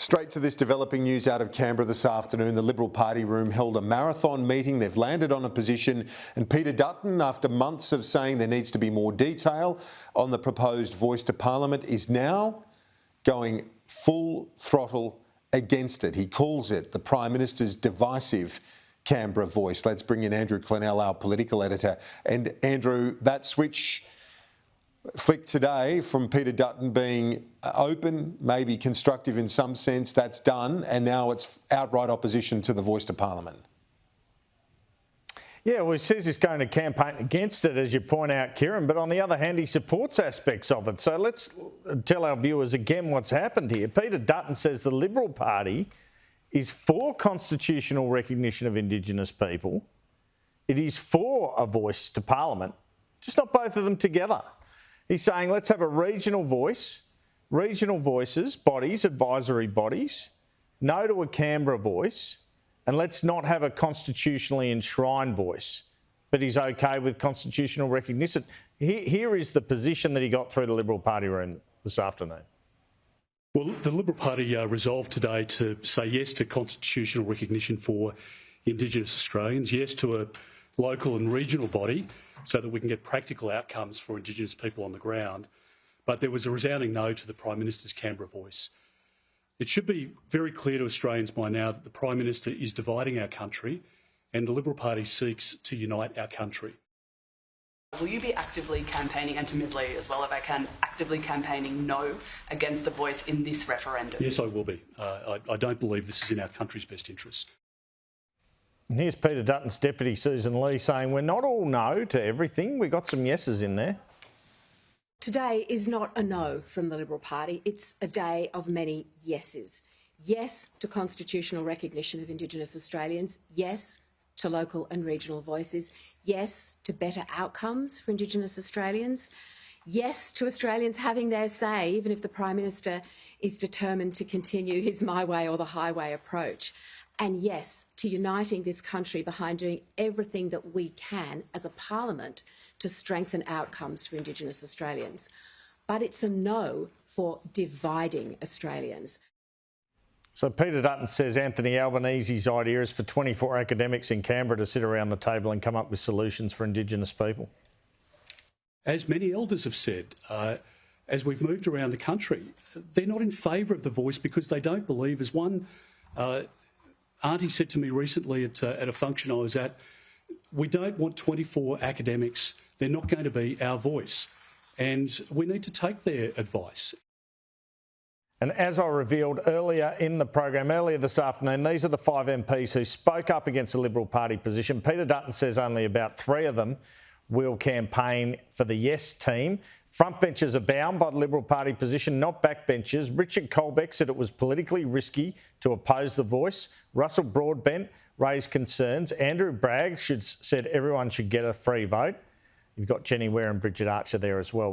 Straight to this developing news out of Canberra this afternoon. The Liberal Party room held a marathon meeting. They've landed on a position, and Peter Dutton, after months of saying there needs to be more detail on the proposed voice to Parliament, is now going full throttle against it. He calls it the Prime Minister's divisive Canberra voice. Let's bring in Andrew Clennell, our political editor. And Andrew, that switch flick today from Peter Dutton being open, maybe constructive in some sense, that's done, and now it's outright opposition to the voice to Parliament. Yeah, well, he says he's going to campaign against it, as you point out, Kieran, but on the other hand, he supports aspects of it. So let's tell our viewers again what's happened here. Peter Dutton says the Liberal Party is for constitutional recognition of Indigenous people. It is for a voice to Parliament, just not both of them together. He's saying let's have a regional voice, regional voices, bodies, advisory bodies, no to a Canberra voice, and let's not have a constitutionally enshrined voice. But he's okay with constitutional recognition. Here is the position that he got through the Liberal Party room this afternoon. Well, the Liberal Party resolved today to say yes to constitutional recognition for Indigenous Australians, yes to a local and regional body so that we can get practical outcomes for Indigenous people on the ground. But there was a resounding no to the Prime Minister's Canberra voice. It should be very clear to Australians by now that the Prime Minister is dividing our country, and the Liberal Party seeks to unite our country. Will you be actively campaigning, and to Ms Lee as well, if I can, actively campaigning no against the voice in this referendum? Yes, I will be. I don't believe this is in our country's best interests. And here's Peter Dutton's deputy, Susan Lee, saying we're not all no to everything. We got some yeses in there. Today is not a no from the Liberal Party. It's a day of many yeses. Yes to constitutional recognition of Indigenous Australians. Yes to local and regional voices. Yes to better outcomes for Indigenous Australians. Yes to Australians having their say, even if the Prime Minister is determined to continue his my way or the highway approach. And yes to uniting this country behind doing everything that we can as a parliament to strengthen outcomes for Indigenous Australians. But it's a no for dividing Australians. So Peter Dutton says Anthony Albanese's idea is for 24 academics in Canberra to sit around the table and come up with solutions for Indigenous people. As many elders have said, as we've moved around the country, they're not in favour of the voice because they don't believe, as one auntie said to me recently at a function I was at, we don't want 24 academics. They're not going to be our voice. And we need to take their advice. And as I revealed earlier in the program, earlier this afternoon, these are the 5 MPs who spoke up against the Liberal Party position. Peter Dutton says only about 3 of them will campaign for the Yes team. Frontbenchers are bound by the Liberal Party position, not backbenchers. Richard Colbeck said it was politically risky to oppose the voice. Russell Broadbent raised concerns. Andrew Bragg said everyone should get a free vote. You've got Jenny Ware and Bridget Archer there as well.